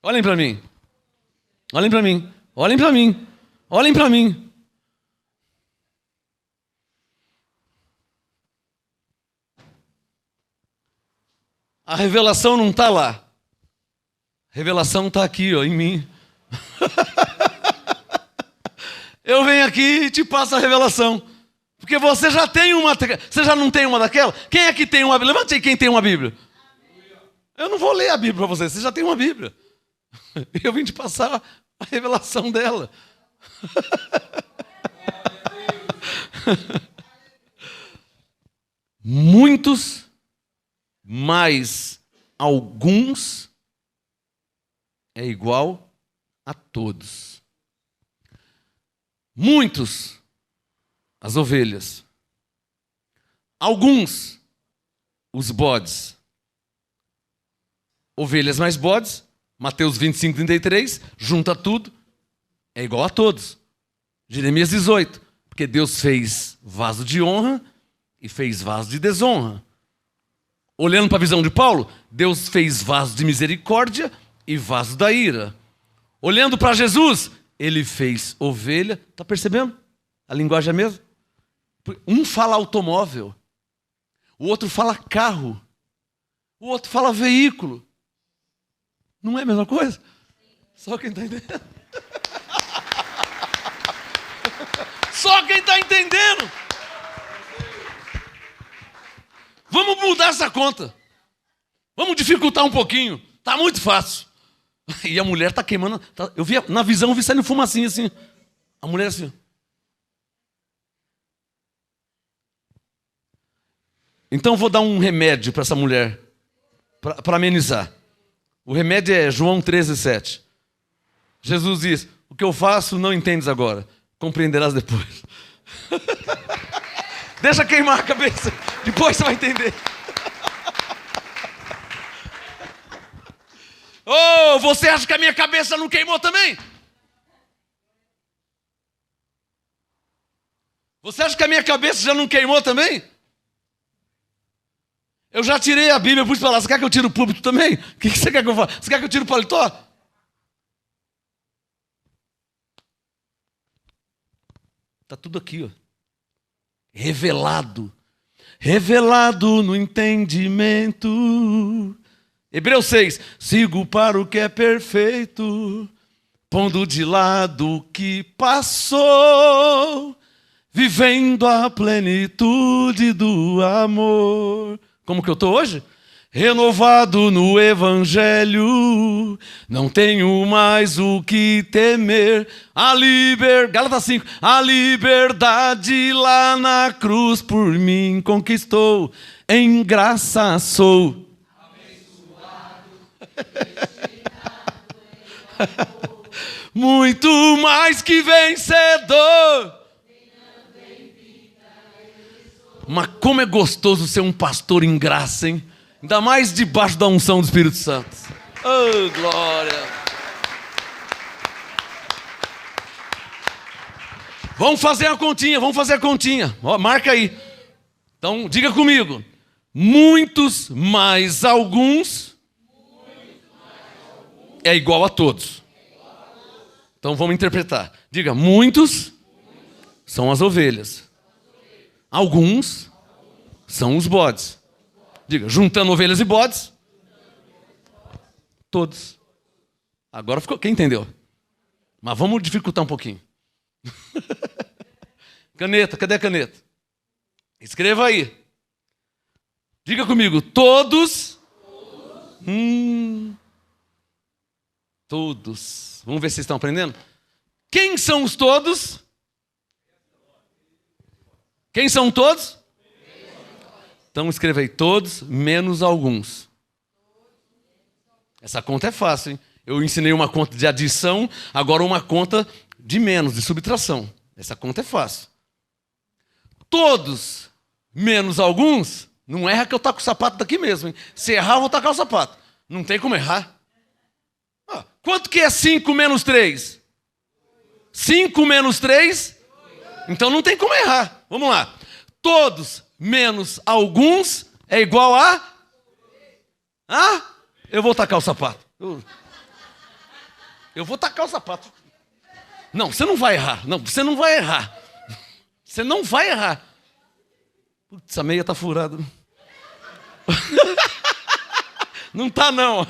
Olhem para mim. Olhem para mim. Olhem para mim. Olhem para mim. A revelação não está lá. A revelação está aqui, ó, em mim. Eu venho aqui e te passo a revelação. Porque você já tem uma. Você já não tem uma daquela? Quem é que tem uma Bíblia? Levante aí quem tem uma Bíblia. Eu não vou ler a Bíblia para você. Você já tem uma Bíblia. Eu vim te passar a revelação dela. Muitos, mas alguns é igual a todos. Muitos, as ovelhas. Alguns, os bodes. Ovelhas mais bodes. Mateus 25, 33, junta tudo, é igual a todos. Jeremias 18, porque Deus fez vaso de honra e fez vaso de desonra. Olhando para a visão de Paulo, Deus fez vaso de misericórdia e vaso da ira. Olhando para Jesus, ele fez ovelha, está percebendo? A linguagem é a mesma. Um fala automóvel, o outro fala carro, o outro fala veículo. Não é a mesma coisa? Só quem está entendendo. Só quem está entendendo. Vamos mudar essa conta. Vamos dificultar um pouquinho. Está muito fácil. E a mulher está queimando. Eu vi, na visão, eu vi saindo fumacinha assim. A mulher assim. Então eu vou dar um remédio para essa mulher. Para amenizar. O remédio é João 13:7. Jesus diz, o que eu faço não entendes agora, compreenderás depois. Deixa queimar a cabeça, depois você vai entender. Oh, você acha que a minha cabeça não queimou também? Você acha que a minha cabeça já não queimou também? Eu já tirei a Bíblia, pus para lá. Você quer que eu tire o púlpito também? O que você quer que eu faça? Você quer que eu tire o paletó? Está tudo aqui, ó. Revelado. Revelado no entendimento. Hebreus 6. Sigo para o que é perfeito, pondo de lado o que passou, vivendo a plenitude do amor. Como que eu estou hoje? Renovado no Evangelho, não tenho mais o que temer. Gálatas 5, a liberdade lá na cruz por mim conquistou. Em graça sou abençoado, muito mais que vencedor. Mas como é gostoso ser um pastor em graça, hein? Ainda mais debaixo da unção do Espírito Santo. Oh, glória! Vamos fazer a continha. Ó, marca aí. Então, diga comigo. Muitos mais alguns é igual a todos. Então, vamos interpretar. Diga, muitos são as ovelhas. Alguns são os bodes. Diga, juntando ovelhas e bodes, todos. Agora ficou, quem entendeu? Mas vamos dificultar um pouquinho. Caneta, cadê a caneta? Escreva aí. Diga comigo, todos. Todos. Vamos ver se vocês estão aprendendo. Quem são os todos? Quem são todos? Então escreva aí, todos menos alguns. Essa conta é fácil, hein? Eu ensinei uma conta de adição, agora uma conta de menos, de subtração. Essa conta é fácil. Todos menos alguns, não erra que eu taco o sapato daqui mesmo, hein? Se errar, eu vou tacar o sapato. Não tem como errar. Quanto que é 5 menos 3? 5 menos 3? Então não tem como errar. Vamos lá. Todos menos alguns é igual a... Eu vou tacar o sapato. Eu vou tacar o sapato. Não, você não vai errar. Não, você não vai errar. Você não vai errar. Putz, a meia tá furada. Não tá, não.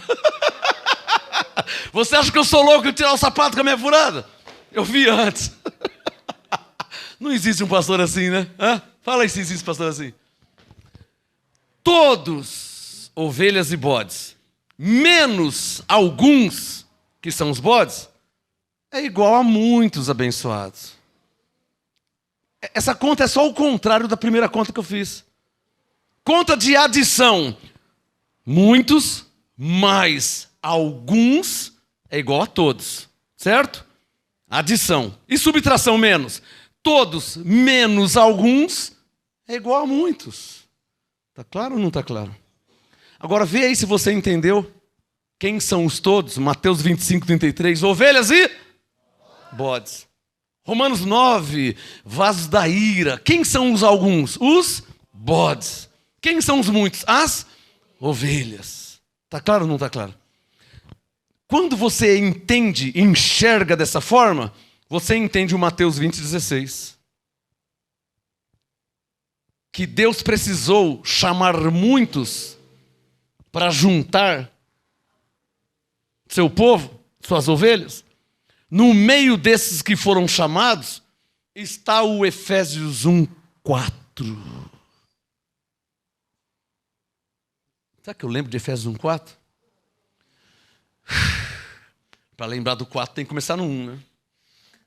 Você acha que eu sou louco de tirar o sapato com a meia furada? Eu vi antes. Não existe um pastor assim, né? Fala aí se existe pastor assim. Todos, ovelhas e bodes, menos alguns, que são os bodes, é igual a muitos abençoados. Essa conta é só o contrário da primeira conta que eu fiz. Conta de adição. Muitos mais alguns é igual a todos. Certo? Adição. E subtração menos. Todos menos alguns é igual a muitos. Está claro ou não está claro? Agora vê aí se você entendeu quem são os todos. Mateus 25, 33. Ovelhas e bodes. Romanos 9. Vasos da ira. Quem são os alguns? Os bodes. Quem são os muitos? As ovelhas. Está claro ou não está claro? Quando você entende, enxerga dessa forma, você entende o Mateus 20, 16. Que Deus precisou chamar muitos para juntar seu povo, suas ovelhas. No meio desses que foram chamados, está o Efésios 1, 4. Será que eu lembro de Efésios 1, 4? Para lembrar do 4 tem que começar no 1, né?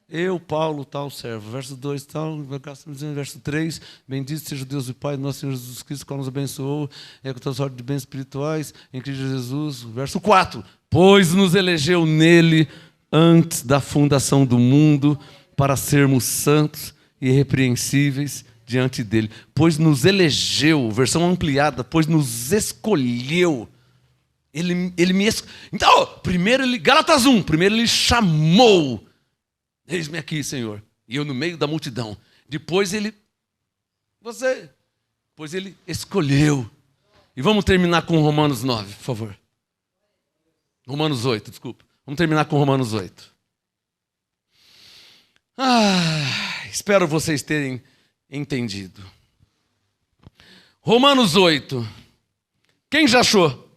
Eu, Paulo, tal servo. Verso 2, tal. Verso 3. Bendito seja o Deus e Pai do nosso Senhor Jesus Cristo, que nos abençoou com todas as sortes de bens espirituais em Cristo Jesus. Verso 4. Pois nos elegeu nele antes da fundação do mundo para sermos santos e irrepreensíveis diante dele. Pois nos elegeu, versão ampliada, pois nos escolheu. Ele me escolheu. Então, primeiro ele, Gálatas 1, primeiro ele chamou. Eis-me aqui, Senhor. E eu no meio da multidão. Depois ele escolheu. E vamos terminar com Romanos 9, por favor. Romanos 8, desculpa. Vamos terminar com Romanos 8. Espero vocês terem entendido. Romanos 8. Quem já achou?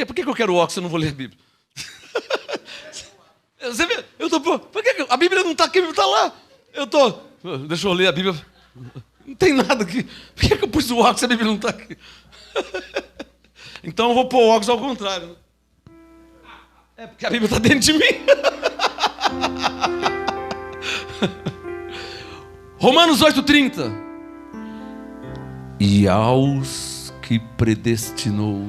Por que eu quero óculos se eu não vou ler a Bíblia? Você vê? Por que a Bíblia não está aqui? A Bíblia está lá. Deixa eu ler a Bíblia. Não tem nada aqui. Por que eu pus o óculos se a Bíblia não está aqui? Então eu vou pôr o óculos ao contrário. É porque a Bíblia está dentro de mim. Romanos 8,30. E aos que predestinou,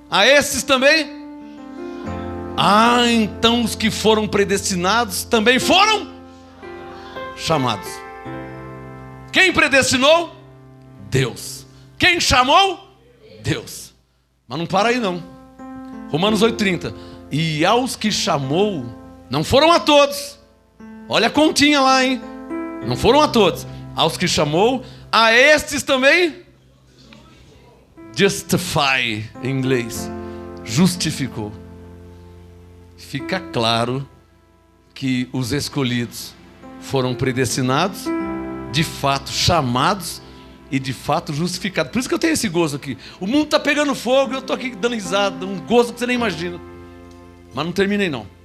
a esses também? Então os que foram predestinados também foram chamados. Quem predestinou? Deus. Quem chamou? Deus. Mas não para aí não. Romanos 8,30. E aos que chamou, não foram a todos. Olha a continha lá, hein? Não foram a todos. Aos que chamou, a estes também justify, em inglês, justificou. Fica claro que os escolhidos foram predestinados, de fato chamados e de fato justificados. Por isso que eu tenho esse gozo aqui. O mundo está pegando fogo e eu estou aqui dando risada, um gozo que você nem imagina. Mas não terminei não.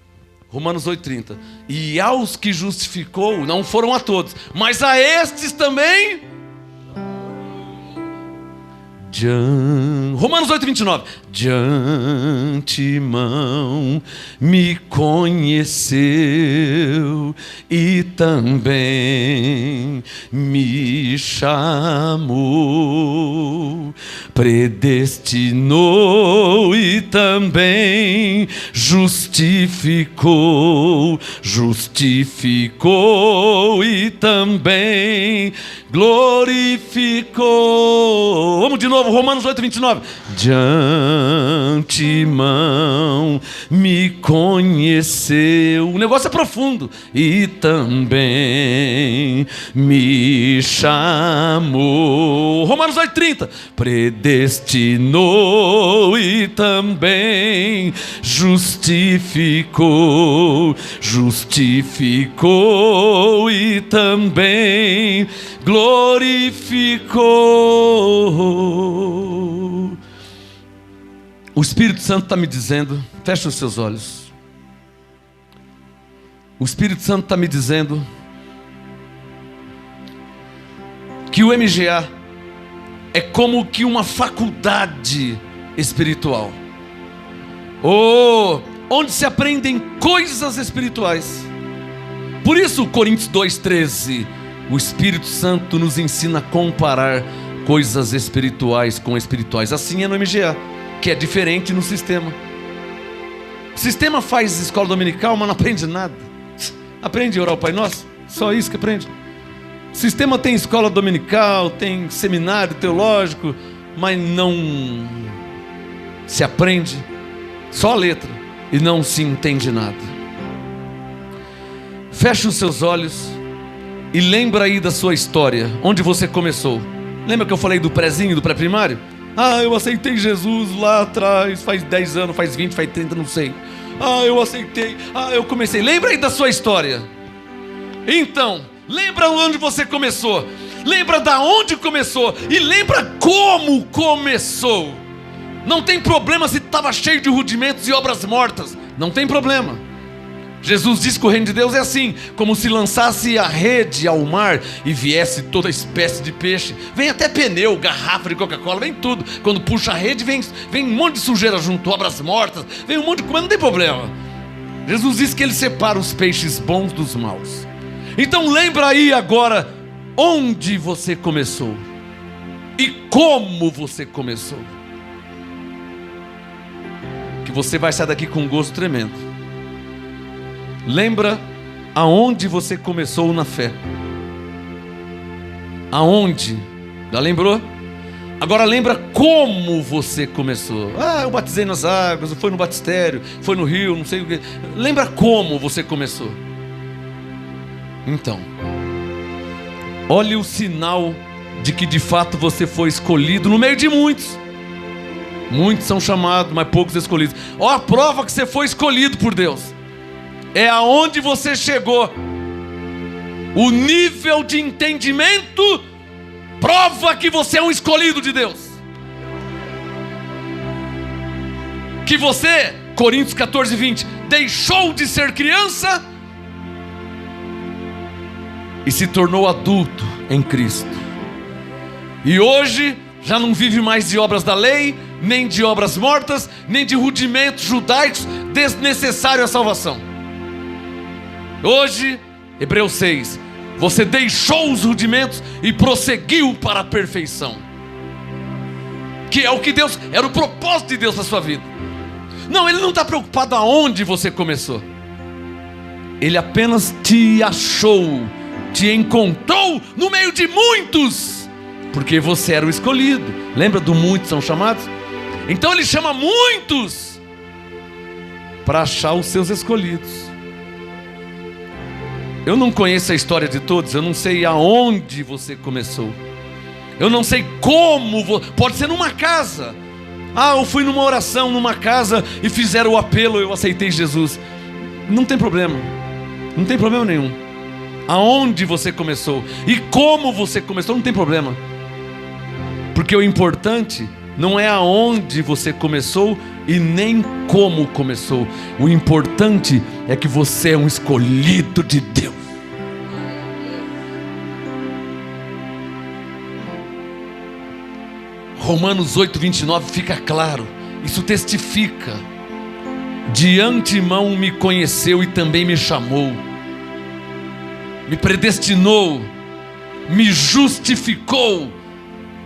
Romanos 8,30. E aos que justificou, não foram a todos, mas a estes também. Romanos 8,29. De antemão me conheceu e também me chamou, predestinou e também justificou, justificou e também glorificou. Vamos de novo, Romanos 8,29. De antemão me conheceu. O negócio é profundo. E também me chamou. Romanos 8,30. Predestinou e também justificou, justificou e também glorificou. O Espírito Santo está me dizendo, fecha os seus olhos. O Espírito Santo está me dizendo que o MGA é como que uma faculdade espiritual, onde se aprendem coisas espirituais. Por isso, Coríntios 2,13, o Espírito Santo nos ensina a comparar coisas espirituais com espirituais. Assim é no MGA, que é diferente no sistema. O sistema faz escola dominical, mas não aprende nada. Aprende a orar o Pai Nosso, só isso que aprende. O sistema tem escola dominical, tem seminário teológico, mas não se aprende, só a letra, e não se entende nada. Feche os seus olhos e lembra aí da sua história, onde você começou. Lembra que eu falei do prézinho, do pré-primário? Eu aceitei Jesus lá atrás, faz 10 anos, faz 20, faz 30, não sei. Eu aceitei, eu comecei. Lembra aí da sua história. Então, lembra onde você começou. Lembra da onde começou. E lembra como começou. Não tem problema se estava cheio de rudimentos e obras mortas. Não tem problema. Jesus disse que o reino de Deus é assim, como se lançasse a rede ao mar e viesse toda espécie de peixe. Vem até pneu, garrafa de Coca-Cola, vem tudo. Quando puxa a rede, vem um monte de sujeira junto, obras mortas, vem um monte de coisa, não tem problema. Jesus disse que ele separa os peixes bons dos maus. Então lembra aí agora onde você começou e como você começou. Que você vai sair daqui com um gosto tremendo. Lembra aonde você começou na fé. Aonde? Já lembrou? Agora lembra como você começou. Eu batizei nas águas, foi no batistério, foi no rio, não sei o que. Lembra como você começou. Então, olhe o sinal de que de fato você foi escolhido no meio de muitos. Muitos são chamados, mas poucos escolhidos. Ó, a prova que você foi escolhido por Deus é aonde você chegou. O nível de entendimento prova que você é um escolhido de Deus. Que você, Coríntios 14, 20, deixou de ser criança e se tornou adulto em Cristo. E hoje já não vive mais de obras da lei, nem de obras mortas, nem de rudimentos judaicos desnecessários à salvação. Hoje, Hebreus 6, você deixou os rudimentos e prosseguiu para a perfeição, que é o que Deus, era o propósito de Deus para a sua vida. Não, Ele não está preocupado aonde você começou. Ele apenas te achou, te encontrou no meio de muitos, porque você era o escolhido. Lembra do muitos são chamados? Então Ele chama muitos para achar os seus escolhidos. Eu não conheço a história de todos, eu não sei aonde você começou, eu não sei como, pode ser numa casa. Eu fui numa oração, numa casa, e fizeram o apelo, eu aceitei Jesus. Não tem problema, não tem problema nenhum. Aonde você começou e como você começou, não tem problema. Porque o importante não é aonde você começou e nem como começou. O importante é que você é um escolhido de Deus. Romanos 8, 29 fica claro. Isso testifica: de antemão me conheceu e também me chamou, me predestinou, me justificou,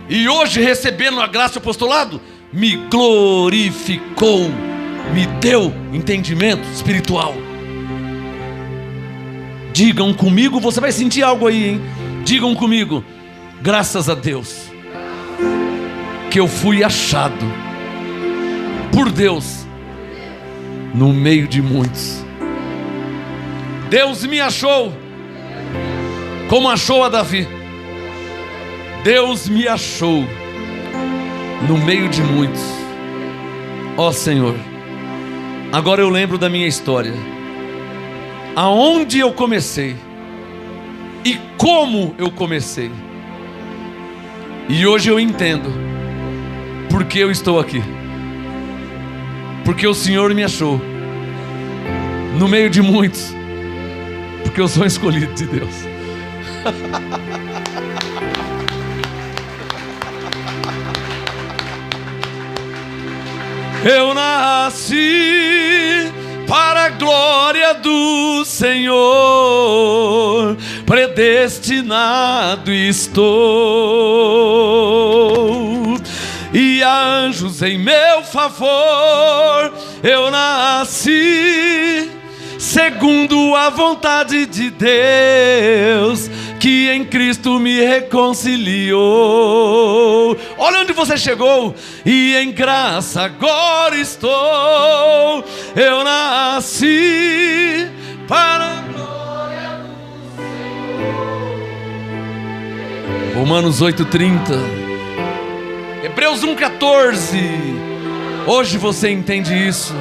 e hoje, recebendo a graça do apostolado, me glorificou, me deu entendimento espiritual. Digam comigo, você vai sentir algo aí, hein? Digam comigo: graças a Deus que eu fui achado por Deus no meio de muitos. Deus me achou como achou a Davi. Deus me achou no meio de muitos. Ó Senhor, agora eu lembro da minha história, aonde eu comecei e como eu comecei. E hoje eu entendo porque eu estou aqui. Porque o Senhor me achou no meio de muitos, porque eu sou um escolhido de Deus. Eu nasci para a glória do Senhor, predestinado estou, e há anjos em meu favor. Eu nasci segundo a vontade de Deus, que em Cristo me reconciliou. Olha onde você chegou. E em graça agora estou. Eu nasci para a glória do Senhor. Romanos 8:30, Hebreus 1:14. Hoje você entende isso.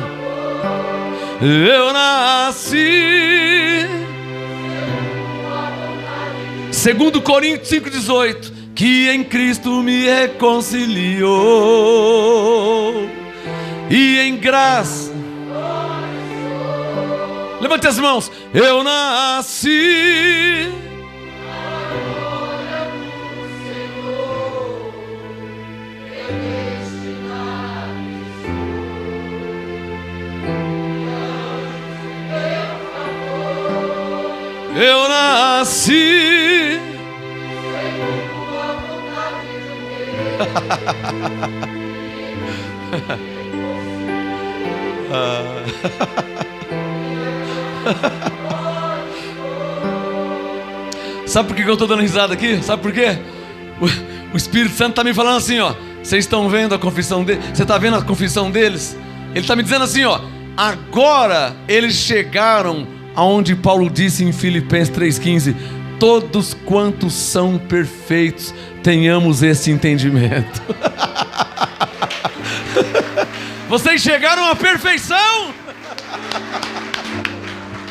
Eu nasci, 2 Coríntios 5:18, que em Cristo me reconciliou, e em graça. Levante as mãos. Eu nasci Eu nasci segundo a vontade de Deus. Sabe por que eu estou dando risada aqui? Sabe por quê? O Espírito Santo está me falando assim, ó. Vocês estão vendo a confissão dele? Você está vendo a confissão deles? Ele está me dizendo assim, ó. Agora eles chegaram aonde Paulo disse em Filipenses 3,15: todos quantos são perfeitos, tenhamos esse entendimento. Vocês chegaram à perfeição.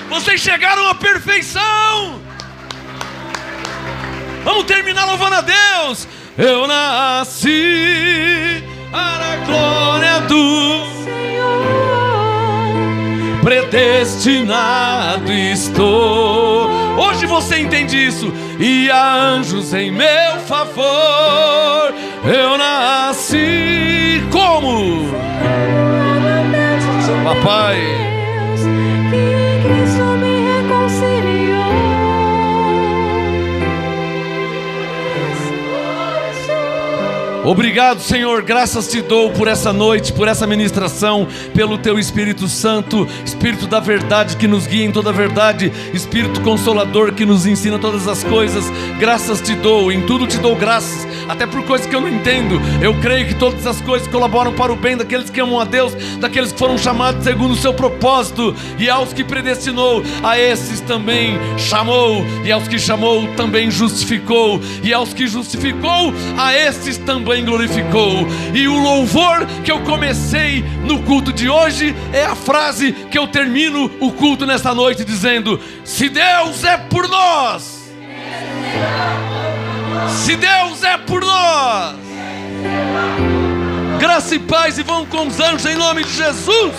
Vocês chegaram à perfeição. Vamos terminar louvando a Deus. Eu nasci para a glória do Senhor, predestinado estou. Hoje você entende isso. E há anjos em meu favor. Eu nasci como? Papai, que Cristo me reconciliou. obrigado, Senhor, graças te dou por essa noite, por essa ministração, pelo teu Espírito Santo, Espírito da verdade que nos guia em toda a verdade, Espírito Consolador que nos ensina todas as coisas. Graças te dou, em tudo te dou graças, até por coisas que eu não entendo. Eu creio que todas as coisas colaboram para o bem daqueles que amam a Deus, daqueles que foram chamados segundo o seu propósito. E aos que predestinou, a esses também chamou, e aos que chamou também justificou, e aos que justificou, a esses também glorificou. E o louvor que eu comecei no culto de hoje é a frase que eu termino o culto nesta noite dizendo: se Deus é por nós, se Deus é por nós. Graça e paz, e vão com os anjos em nome de Jesus.